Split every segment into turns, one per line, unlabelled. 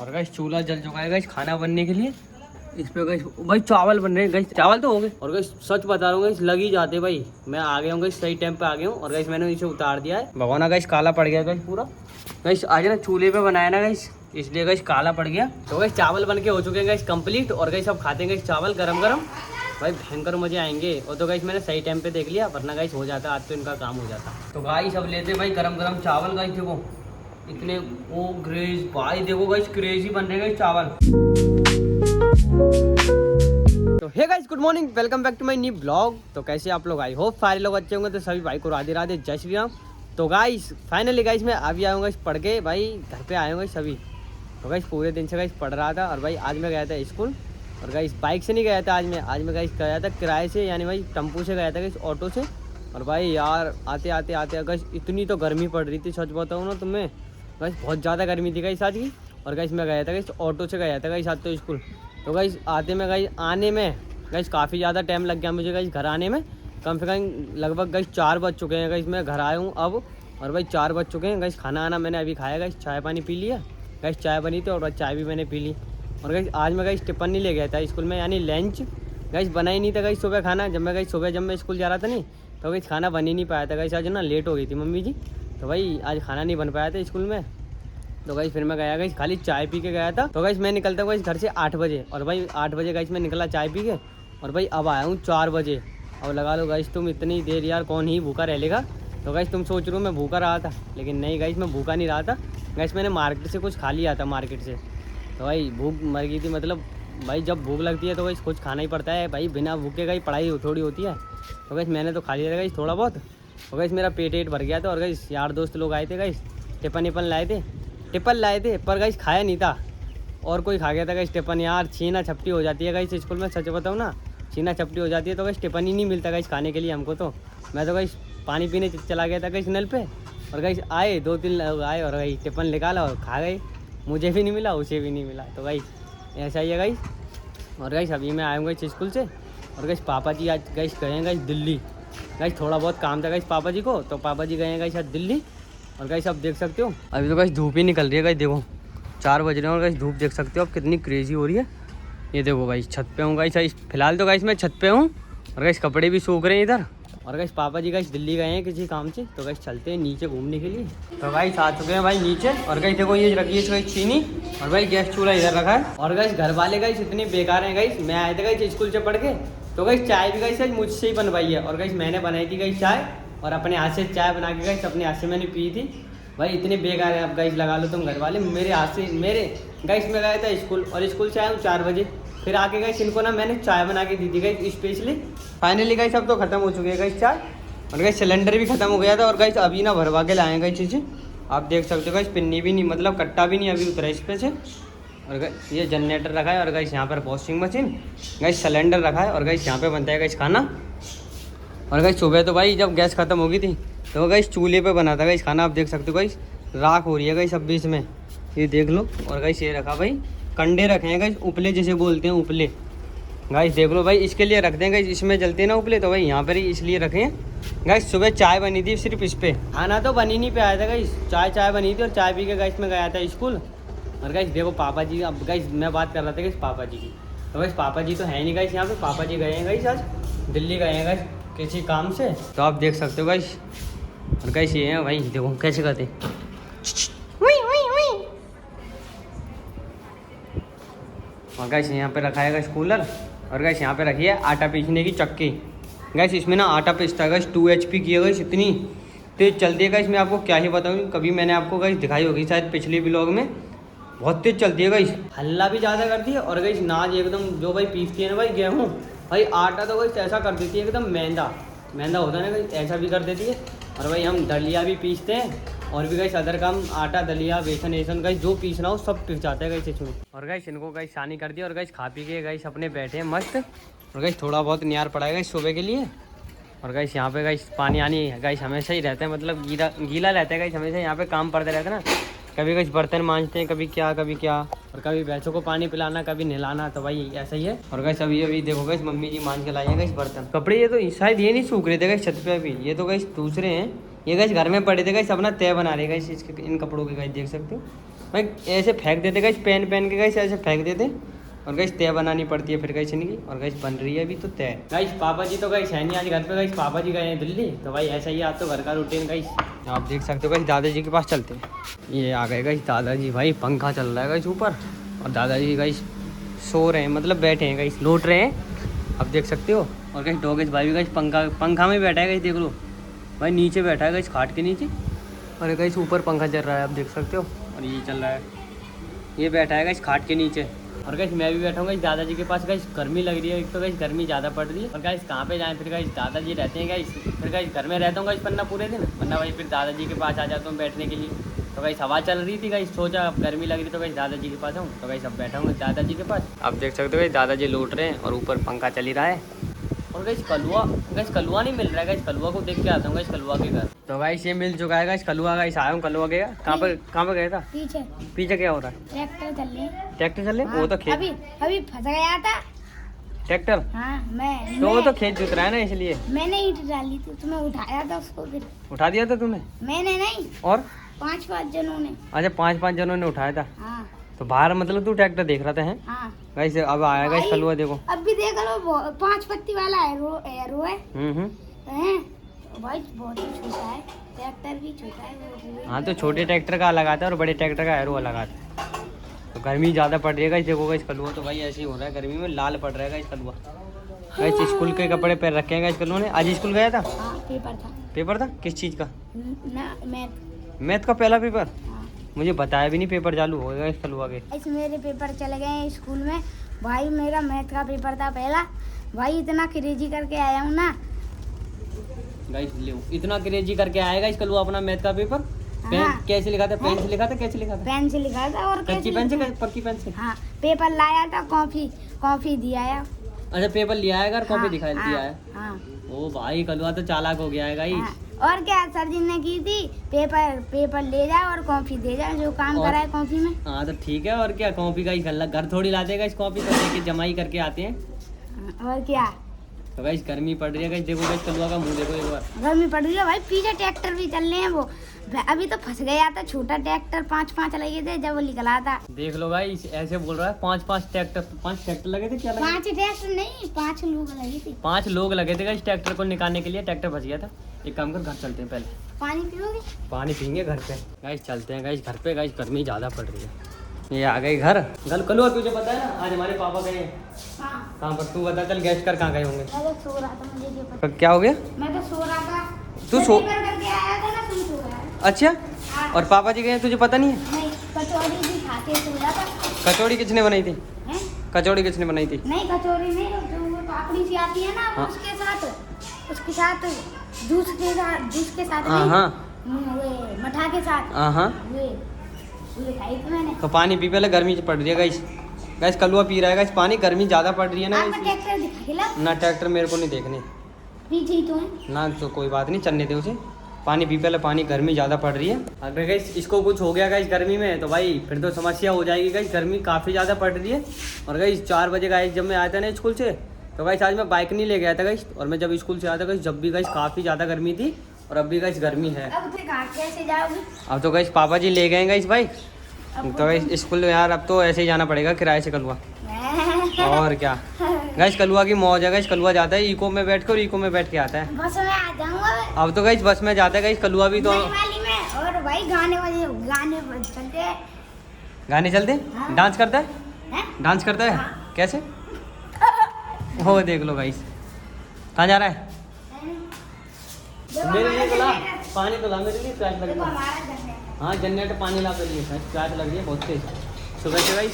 और गाइस चूल्हा जल चुका है गाइस खाना बनने के लिए। इस पे गाइस भाई चावल बन रहे हैं गाइस, चावल तो हो गए। और गाइस सच बता रहा हूँ गाइस लग ही जाते भाई, मैं आ गया हूँ गाइस, सही टाइम पे आ गया हूँ। और गाइस मैंने इसे उतार दिया है, भगवाना गाइस काला पड़ गया गाइस पूरा। गाइस आज ना चूल्हे पे बनाया ना गाइस, इसलिए गाइस काला पड़ गया। तो गाइस चावल बन के हो चुके हैं गाइस कंप्लीट। और गाइस अब खाते हैं गाइस चावल गरम गरम, भाई भयंकर मजे आएंगे। और तो गाइस मैंने सही टाइम पे देख लिया, वरना गाइस हो जाता आज तो इनका काम हो जाता। तो गाइस अब लेते भाई गरम गरम चावल। गाइस देखो इतने वो ग्रेज भाई, देखो गाइस क्रेजी बन रहे गाइस चावल। तो hey guys good morning, welcome back to my new blog. तो कैसे आप लोग, आई होप सारे लोग अच्छे होंगे। तो सभी भाई को राधे राधे, जय श्री राम। तो गाइस फाइनली गाइस मैं अभी आऊँगा इस पढ़ के, भाई घर पे आए होंगे सभी। तो गाइस पूरे दिन से गाइस पढ़ रहा था। और भाई आज मैं गया था स्कूल। और गाइस बाइक से नहीं गया था आज मैं गाइस गया था किराए से, यानी भाई टेम्पो से गया था गाइस, ऑटो से। और भाई यार आते आते गाइस इतनी तो गर्मी पड़ रही थी, सच बताऊँ ना तुम्हें गाइस, बहुत ज़्यादा गर्मी थी गाइस आज की। और गाइस मैं गया था गाइस ऑटो से गया था गाइस आज तो स्कूल। तो गाइस आते में गाइस आने में गाइस काफ़ी ज़्यादा टाइम लग गया मुझे गाइस घर आने में। कम से कम लगभग गाइस 4 बज चुके हैं गाइस, मैं घर आया हूँ अब। और भाई 4 बज चुके हैं गाइस, खाना आना मैंने अभी खाया गाइस, चाय पानी पी लिया गाइस, चाय बनी थी और चाय भी मैंने पी ली। और गाइस आज मैं गाइस टिफिन नहीं ले गया था स्कूल में, यानी लंच गाइस बना ही नहीं था गाइस सुबह खाना। जब मैं स्कूल जा रहा था नहीं, तो गाइस खाना बन ही नहीं पाया था गाइस, आज ना लेट हो गई थी मम्मी जी। तो भाई आज खाना नहीं बन पाया था स्कूल में। तो गाइस फिर मैं गया गाइस खाली चाय पी के गया था। तो गाइस मैं निकलता हूँ गाइस घर से 8 बजे। और भाई 8 बजे गाइस मैं निकला चाय पी के। और भाई अब आया हूँ 4 बजे। अब लगा लो गाइस तुम इतनी देर यार कौन ही भूखा रह लेगा। तो गाइस तुम सोच रहे हो मैं भूखा रहा था, लेकिन नहीं गाइस मैं भूखा नहीं रहा था गाइस, मैंने मार्केट से कुछ खा लिया था मार्केट से। तो भाई भूख मर गई थी, मतलब भाई जब भूख लगती है तो गाइस कुछ खाना ही पड़ता है भाई, बिना भूखे गाइस पढ़ाई थोड़ी होती है। तो गाइस मैंने तो खा लिया था गाइस थोड़ा बहुत। तो गाइस मेरा पेट भर गया था। और गाइस यार दोस्त लोग आए थे गाइस, टिफिन लाए थे पर गाइस खाया नहीं था, और कोई खा गया था गाइस टिफिन। यार छीना छपटी हो जाती है गाइस स्कूल में, सच बताऊँ ना छीना छपटी हो जाती है। तो गाइस टिफिन ही नहीं मिलता गाइस खाने के लिए हमको। तो मैं तो गाइस पानी पीने चला गया था गाइस नल पे। और गाइस आए 2-3 लोग आए और गाइस टिफिन निकाला और खा गए, मुझे भी नहीं मिला उसे भी नहीं मिला। तो गाइस ऐसा ही है गाइस। और गाइस अभी मैं आऊँगा इस स्कूल से। और गाइस पापा जी आज गाइस गए हैं गाइस दिल्ली। गाइस थोड़ा बहुत काम था गाइस पापा जी को, तो पापा जी गए हैं गाइस आज दिल्ली। और गाइस आप देख सकते हो अभी तो गाइस धूप ही निकल रही है गाइस, देखो 4 बज रहे हैं और गाइस धूप देख सकते हो आप कितनी क्रेजी हो रही है। ये देखो गाइस छत पे हूँ गाइस, फिलहाल तो गाइस मैं छत पे हूँ। और गाइस कपड़े भी सूख रहे हैं इधर। और गाइस पापा जी गाइस दिल्ली गए हैं किसी काम से, तो गाइस चलते हैं नीचे घूमने के लिए। तो गाइस आ चुके हैं भाई नीचे। और गाइस देखो ये रखी है गाइस चीनी, और भाई गैस चूल्हा इधर रखा है। और गाइस घर वाले गाइस इतने बेकार हैं गाइस, मैं आए थे गाइस स्कूल से पढ़ के, तो गाइस चाय भी गाइस मुझसे ही बनवाई है। और गाइस मैंने बनाई थी गाइस चाय, और अपने हाथ से चाय बना के गाइस अपने हाथ से मैंने पी थी। भाई इतने बेकार है अब गाइस, लगा लो तुम घर वाले मेरे हाथ से। मेरे गाइस मैं गया था स्कूल, और स्कूल से आया हूँ 4 बजे, फिर आके गाइस इनको ना मैंने चाय बना के दी थी गाइस स्पेशली। फाइनली गाइस अब तो खत्म हो चुकी है गाइस चाय। और गाइस सिलेंडर भी खत्म हो गया था। और गाइस अभी ना भरवा के लाए गाइस चीज़ें, आप देख सकते हो गाइस पिन्नी भी नहीं, मतलब कट्टा भी नहीं अभी उतरा इस पे से। और गाइस ये जनरेटर रखा है, और गाइस यहाँ पर वॉशिंग मशीन, गाइस सिलेंडर रखा है, और गाइस यहाँ पे बनता है गाइस खाना। और गाइस सुबह तो भाई जब गैस खत्म हो गई थी, तो गाइस चूल्हे पे बना था गाइस खाना, आप देख सकते हो गाइस राख हो रही है गाइस अब भी इसमें, ये देख लो। और गाइस ये रखा भाई कंडे रखे हैं गाइस, उपले जिसे बोलते हैं उपले, गाइस देख लो भाई इसके लिए रखते हैं गाइस, इसमें जलते हैं ना उपले, तो भाई यहाँ पर ही इसलिए रखे हैं गाइस। सुबह चाय बनी थी सिर्फ इस पे, खाना तो बन ही नहीं पाया था गाइस, चाय बनी थी। और चाय पी के गाइस मैं गया था स्कूल। और गाइस देखो पापा जी, अब गाइस मैं बात कर रहा था गाइस पापा जी की, तो गाइस पापा जी तो है नहीं गाइस यहाँ पे, पापा जी गए हैं गाइस आज दिल्ली गए हैं गाइस किसी काम से, तो आप देख सकते हो गाइस। और गाइस ये है भाई देखो कैसे करते, और गाइस यहाँ पे रखा है गाइस कूलर। और गाइस यहाँ पे रखी है आटा पीसने की चक्की। गाइस इसमें ना आटा पीसता है गाइस, 2 HP की है गाइस, इतनी तेज़ चलती है गाइस, मैं आपको क्या ही बताऊँ, कभी मैंने आपको गाइस दिखाई होगी शायद पिछले ब्लॉग में, बहुत तेज़ चलती है गाइस, हल्ला भी ज़्यादा करती है। और गाइस नाज एकदम जो भाई पीसती है ना भाई गेहूँ, भाई आटा तो गाइस ऐसा कर देती है एकदम मैदा होता है ना गाइस, ऐसा भी कर देती है। और भाई हम दलिया भी पीसते हैं, और भी गाइस अदर काम, आटा दलिया बेसन वेसन गाइस जो पीसना हो सब पीस जाता है गाइस इसमें। और गाइस इनको गाइस शानी कर दी, और गाइस खा पी के गाइस अपने बैठे हैं मस्त। और गाइस थोड़ा बहुत नियार पड़ा है गाइस सुबह के लिए। और गाइस यहाँ पे गाइस पानी आनी गाइस हमेशा ही रहता है, मतलब गीला रहता है गाइस हमेशा, यहाँ पे काम पड़ता रहता है ना, कभी गाइस बर्तन मांजते हैं, कभी क्या और कभी भैंसों को पानी पिलाना, कभी नहलाना, तो भाई ऐसा ही है। और गाइस अभी देखो गाइस मम्मी जी मांझ के लाई है गाइस बर्तन, कपड़े ये तो शायद ये नहीं सूख रहे थे गाइस छत पे अभी, ये तो गाइस दूसरे हैं, ये गाइस घर में पड़े थे गाइस, अपना तय बना रहे गाइस इन कपड़ों के गाइस, देख सकते हो भाई ऐसे फेंक देते गाइस, पेन पेन के गाइस ऐसे फेंक देते और गाइस तय बनानी पड़ती है फिर गाइस इनकी। और गाइस बन रही है अभी तो तय। गाइस पापा जी तो गाइस है नहीं आज घर पे, गाइस पापा जी गए हैं दिल्ली। तो भाई ऐसा ही आज तो घर का रूटीन गाइस आप देख सकते हो। गाइस दादाजी के पास चलते हैं। ये आ गए गाइस दादाजी, भाई पंखा चल रहा है गाइस ऊपर और दादाजी गाइस सो रहे हैं, मतलब बैठे हैं गाइस, लौट रहे हैं आप देख सकते हो। और गाइस डोगेश भाई भी गाइस पंखा में बैठा है गाइस, देख लो भाई नीचे बैठा है गाइस खाट के नीचे। और गाइस ऊपर पंखा चल रहा है आप देख सकते हो। और ये चल रहा है, ये बैठा है गाइस खाट के नीचे। और गाइस मैं भी बैठा हूँ गाइस दादाजी के पास। गाइस गर्मी लग रही है, एक तो गाइस गर्मी ज़्यादा पड़ रही है। और गाइस कहाँ पे जाएं, फिर गाइस दादाजी रहते हैं गाइस, फिर गाइस घर में रहता हूँ गाइस वरना पूरे दिन, वरना भाई फिर दादाजी के पास आ जाता हूँ बैठने के लिए। तो गाइस हवा चल रही थी गाइस, सोचा अब गर्मी लग रही तो गाइस दादाजी के पास आऊँ। तो गाइस अब बैठा हूँ दादाजी के पास, आप देख सकते हो गाइस दादाजी लौट रहे हैं और ऊपर पंखा चल ही रहा है। और गाइस कलुआ नहीं मिल रहा है गाइस, कलुआ को देख के आता हूँ गाइस कलुआ के घर। तो गाइस ये मिल चुका है गाइस कलुआ। गाइस आया हूँ कलुआ गया, कहाँ पे गया था? पीछे क्या हो रहा है? ट्रैक्टर चल रहे? वो तो खेत
अभी फंस गया था
ट्रैक्टर।
मैं
तो वो तो खेत जुत रहा है ना, इसलिए
मैंने ईंट डाली थी, तुम्हें उठाया था उसको, फिर
उठा दिया था तुमने?
मैंने नहीं,
और
5 जनों ने।
अच्छा 5 जनों ने उठाया था।
हाँ।
तो बाहर मतलब तू ट्रैक्टर देख रहा था है?
हाँ।
गाइस अब आया गाइस कलुआ, देखो
अब भी देख लो 5 पत्ती वाला एरो है। भाई बहुत ही छोटा है, ट्रैक्टर भी छोटा है।
हाँ तो छोटे ट्रैक्टर का अलग आता है और बड़े ट्रैक्टर का एरो अलग आता है। तो गर्मी ज़्यादा पड़ रही है गाइस, देखो गाइस कलुआ तो भाई ऐसे ही हो रहा है, गर्मी में लाल पड़ रहा है गाइस कलुआ। गाइस स्कूल के कपड़े पहन रखे हैं गाइस कलुआ ने। आज स्कूल गया था?
हाँ, पेपर था।
किस चीज़ का?
मैथ
का पहला पेपर?
हाँ।
मुझे बताया भी नहीं पेपर चालू हो गया इस कलुआ के।
मेरे पेपर चले गए स्कूल में भाई, मेरा मैथ का पेपर था पहला भाई, इतना क्रेजी करके आया हूँ ना
गाइस। इतना क्रेजी करके आएगा इस कलुआ अपना मैथ का पेपर।
हाँ।
कैसे लिखा था? पेन से लिखा था? कैसे लिखा था?
पेन से लिखा था। और
कच्ची पेन से पक्की पेन से?
हाँ, पेपर लाया था, कॉपी दिया है।
अच्छा पेपर लिया है अगर कॉपी दिखाई दिया है।
हाँ।
ओ भाई कलुआ तो चालाक हो गया है गाइस।
हाँ। और क्या सर जी ने की थी, पेपर ले जाओ और कॉपी दे जाओ, जो काम करा है कॉपी में। हाँ
तो ठीक है। और क्या कॉपी का घर थोड़ी ला देगा इस कॉपी को लेके, जमाई करके आते हैं।
और क्या।
तो गाइस गर्मी पड़ रही है गाइस, देखो गाइस कलुआ का मुंह देखो एक बार।
गर्मी पड़ रही है भाई, पीछे ट्रैक्टर भी चल रहे हैं। वो अभी तो फंस गया था, छोटा ट्रैक्टर 5 लगे थे जब वो निकला था।
देख लो गाइस ऐसे बोल रहा है 5 ट्रैक्टर लगे थे। क्या लगे?
5 ट्रैक्टर नहीं, 5 लोग लगे थे।
5 लोग लगे थे गाइस ट्रैक्टर को निकालने के लिए। ट्रैक्टर फंस गया था। एक काम कर, घर चलते हैं पहले।
पानी पियोगे?
पानी पीएंगे घर पे। गाइस चलते हैं गाइस घर पे। गाइस गर्मी ज्यादा पड़ रही है। ये आ गए घर। कलुआ तुझे पता है ना आज हमारे पापा गए?
हाँ।
कहाँ पर? तू बता, चल गैस कर कहाँ गए होंगे।
मैं तो सो रहा था, मुझे क्या पता।
क्या हो गया?
मैं तो सो रहा था।
तू सो
करके आया था ना, तुम सो रहा है।
अच्छा।
हाँ।
और पापा जी गए तुझे पता नहीं है?
नहीं, कचौड़ी भी खा के सो रहा था।
कचौड़ी किसने बनाई थी?
हैं?
कचौड़ी किसने बनाई थी?
नहीं कचौड़ी नहीं, जो वो पापड़ी सी आती है ना,
हाँ।
उसके साथ जूस के साथ
हाँ हाँ
वो मठा के साथ।
हाँ
वो खाई थी मैंने।
तो पानी पी, पहले गर्मी पड़ रही है गाइस। गाइस कलुआ पी रहा है गाइस पानी, गर्मी ज्यादा पड़ रही है ना।
आपका ट्रैक्टर दिखा खिला?
ना ट्रैक्टर मेरे को नहीं देखने।
पीछे ही तो है
ना, तो कोई बात नहीं, चलने दे उसे। पानी पी पहले, पानी, गर्मी ज़्यादा पड़ रही है। अगर गाइस इसको कुछ हो गया गाइस गर्मी में तो भाई फिर तो समस्या हो जाएगी गाइस। गर्मी काफ़ी ज़्यादा पड़ रही है। और गाइस 4 बजे गाइस जब मैं आया था ना स्कूल से, तो गाइस आज मैं बाइक नहीं ले गया था गाइस। और मैं जब स्कूल से आया था गाइस, जब भी गाइस काफ़ी ज़्यादा गर्मी थी और अब भी गाइस गर्मी है।
अब फिर कहाँ कैसे जाओगे?
अब तो गाइस पापा जी ले गए गाइस बाइक। तो गाइस स्कूल यार अब तो ऐसे ही जाना पड़ेगा किराए से कलुआ। और क्या गाइस, कलुआ की मौज है गाइस। कलुआ जाता है इको में बैठ कर, इको में बैठ के आता है।
बस में आ जाऊंगा।
अब तो गाइस बस में जाता है गाइस कलुआ भी। तो
वाली में। और भाई गाने चलते हैं।
गाने चलते?
हाँ।
डांस करता है?
हैं?
डांस करता है?
हाँ।
कैसे? हो देख लो गाइस। कहाँ जा रहा है? मेरे लिए तो ला पानी, तो ला मेरे लिए, प्यास लग रही है। हाँ जनरेटर पानी ला मेरे लिए, प्यास लग रही है बहुत तेज सुबह से गाइस।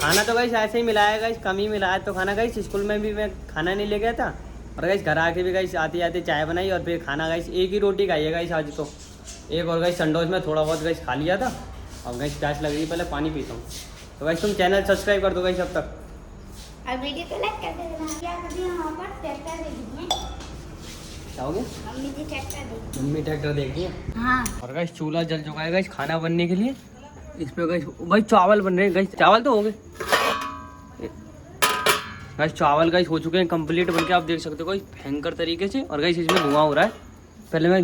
खाना तो गाइस ऐसे ही मिला है गाइस, कम ही मिला है तो खाना गाइस। स्कूल में भी मैं खाना नहीं ले गया था और गाइस घर आके भी गाइस आते आते चाय बनाई और फिर खाना गाइस एक ही रोटी खाई है गाइस आज तो। एक और गाइस संडोज में थोड़ा बहुत गाइस खा लिया था। अब गाइस प्यास लग रही है, पहले पानी पीता हूँ। तो गाइस तुम चैनल सब्सक्राइब कर दो गाइस अब तक।
अब वीडियो को लाइक कर देना। क्या कर दिया वहाँ पर? ट्रैक्टर देखिए।
क्या हो गया?
मम्मी जी ट्रैक्टर देखिए।
मम्मी ट्रैक्टर देख रही है।
हाँ।
और गाइस चूल्हा जल चुका है गाइस खाना बनने के लिए। इस पे गाइस भाई चावल बन रहे हैं गाइस। चावल तो हो गए गाइस, चावल गाइस हो चुके हैं कंप्लीट बन के, आप देख सकते हो गाइस भयंकर तरीके से। और गाइस इसमें धुआं हो रहा है। पहले मैं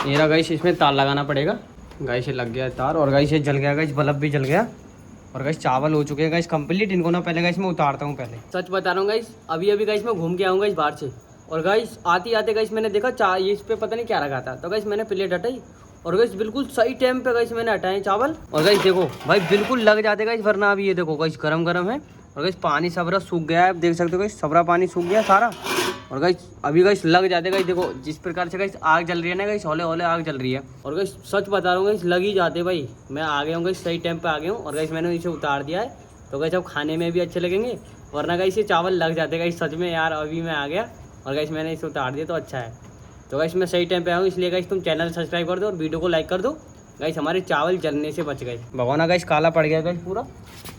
ये रहा गाइस, इसमें तार लगाना पड़ेगा। गाइस ये लग गया तार और गाइस ये जल गया गाइस, बल्ब भी जल गया और गाइस चावल हो चुके हैं गाइस कंप्लीट। इनको ना पहले गाइस मैं उतारता हूँ। पहले सच बता रहा हूँ गाइस, अभी गाइस मैं घूम के आऊँगा इस बाहर से और गाइस आते आते गाइस मैंने देखा ये इस पे पता नहीं क्या रखा था, तो गाइस मैंने प्लेट हटाई और गाइस बिल्कुल सही टाइम पे गाइस मैंने हटाए चावल और गाइस देखो भाई बिल्कुल लग जाते गाइस, वरना अभी ये देखो गाइस गरम गरम है और गाइस पानी सबरा सूख गया है। आप देख सकते हो गाइस सबरा पानी सूख गया सारा और गाइस अभी गाइस लग जाते गाइस। देखो जिस प्रकार से गाइस आग जल रही है ना गाइस, हौले हौले आग जल रही है और गाइस सच बता रहा हूँ गाइस लग ही जाते भाई। मैं आ गया हूँ गाइस, सही टाइम पे आ गया हूँ और गाइस मैंने इसे उतार दिया है तो गाइस अब खाने में भी अच्छे लगेंगे, वरना गाइस ये चावल लग जाते गाइस सच में यार। अभी मैं आ गया और गाइस मैंने इसे उतार दिया तो अच्छा है। तो गाइस मैं सही टाइम पे आया हूँ, इसलिए गाइस तुम चैनल सब्सक्राइब कर दो और वीडियो को लाइक कर दो। गाइस हमारे चावल जलने से बच गए। भगवाना गाइस काला पड़ गया गाइस पूरा।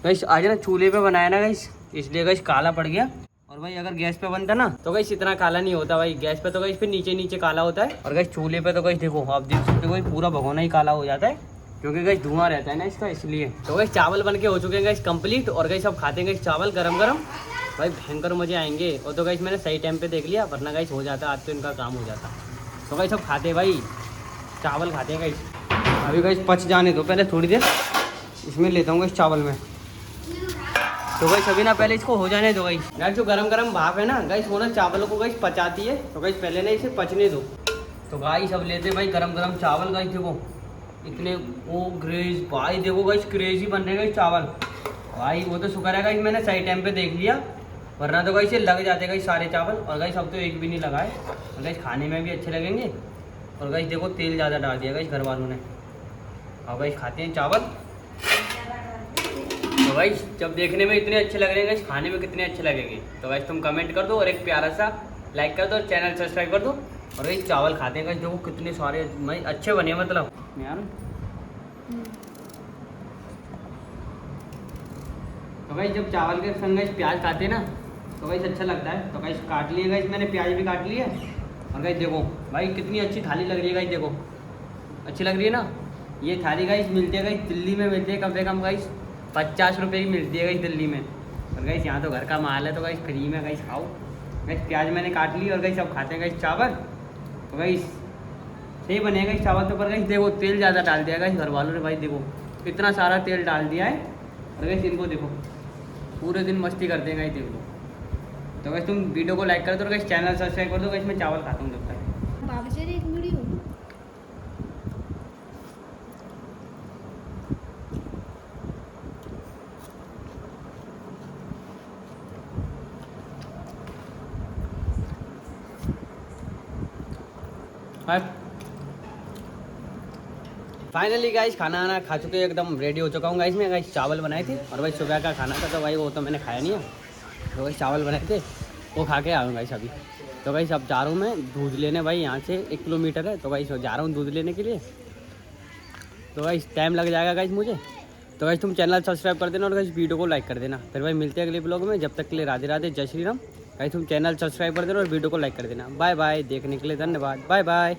गाइस आज ना चूल्हे पे बनाया ना गाइस, इसलिए गाइस काला पड़ गया। और भाई अगर गैस पे बनता ना तो गाइस इतना काला नहीं होता भाई। गैस पे तो गाइस फिर नीचे नीचे काला होता है और गाइस चूल्हे पे तो गाइस देखो आप देख सकते हो पूरा भगोना ही काला हो जाता है, क्योंकि गाइस धुआं रहता है ना इसका, इसलिए। तो गाइस चावल बन के हो चुके हैं गाइस कंप्लीट और गाइस अब खाते हैं गाइस चावल गरम गरम। भाई भयंकर मजे आएंगे। और तो गाइस मैंने सही टाइम पे देख लिया, वरना गाइस हो जाता आज तो इनका काम हो जाता। तो गाइस अब खाते हैं भाई चावल खाते हैं गाइस। अभी गाइस पच जाने दो पहले थोड़ी देर, इसमें लेता हूँ गाइस चावल में। तो गाइस अभी ना पहले इसको हो जाने दो गाइस। गाइस जो गरम गरम भाप है ना गाइस वो ना चावलों को गाइस पचाती है, तो गाइस पहले ना इसे पचने दो। तो गाइस अब लेते भाई गरम गरम चावल। गाइस देखो इतने वो ग्रेज भाई, देखो गाइस क्रेजी बन रहे गाइस चावल भाई। वो तो शुक्र है गाइस मैंने सही टाइम पे देख लिया, वरना तो गाइस ये लग जाते गाइस सारे चावल। और गाइस अब तो एक भी नहीं लगा है और गाइस खाने में भी अच्छे लगेंगे। और गाइस देखो तेल ज़्यादा डाल दिया गाइस घर वालों ने। अब गाइस खाते हैं चावल। तो गाइस जब देखने में इतने अच्छे लग रहे हैं गाइस, खाने में कितने अच्छे लगेंगे। तो गाइस तुम कमेंट कर दो और एक प्यारा सा लाइक कर दो और चैनल सब्सक्राइब कर दो। और गाइस चावल खाते हैं गाइस, देखो कितने सारे भाई अच्छे बने, मतलब यार। तो गाइस जब चावल के संग गाइस प्याज खाते हैं ना तो गाइस अच्छा लगता है। तो गाइस काट लिए गाइस मैंने, प्याज भी काट लिया और गाइस देखो भाई कितनी अच्छी थाली लग रही है गाइस। देखो अच्छी लग रही है ना। ये थाली गाइस मिलती है गाइस दिल्ली में, मिलती है कम से कम गाइस 50 रुपये की मिलती है गाइस दिल्ली में। और गाइस यहाँ तो घर का माल है तो गाइस फ्री में गाइस खाओ। गाइस प्याज मैंने काट ली और गाइस अब खाते हैं गाइस चावल। तो गाइस सही बनेगा गाइस चावल। तो पर गाइस देखो तेल ज़्यादा डाल दिया गाइस घर वालों ने भाई, देखो इतना सारा तेल डाल दिया है। और गाइस इनको देखो पूरे दिन मस्ती करते हैं गाइस, देखो। तो गाइस तुम वीडियो को लाइक कर दो और गाइस चैनल सब्सक्राइब कर दो। गाइस मैं चावल खाता हूँ जब तक। फाइनली गाइस खाना आना खा चुके एकदम रेडी हो चुका हूँ गाइस। मैं गाइस चावल बनाए थे और भाई सुबह का खाना था तो भाई वो तो मैंने खाया नहीं है। तो भाई चावल बनाए थे वो खा के आऊँ गाइस अभी। तो गाइस अब जा रहा हूँ मैं दूध लेने, भाई यहाँ से 1 किलोमीटर है। तो गाइस जा रहा हूँ दूध लेने के लिए। तो गाइस टाइम लग जाएगा गाइस मुझे। तो गाइस तुम चैनल सब्सक्राइब कर देना और गाइस वीडियो को लाइक कर देना। फिर भाई मिलते हैं अगले ब्लॉग में, जब तक के लिए राधे राधे जय श्री राम। गाइस तुम चैनल सब्सक्राइब कर देना और वीडियो को लाइक कर देना। बाय बाय, देखने के लिए धन्यवाद। Bye bye.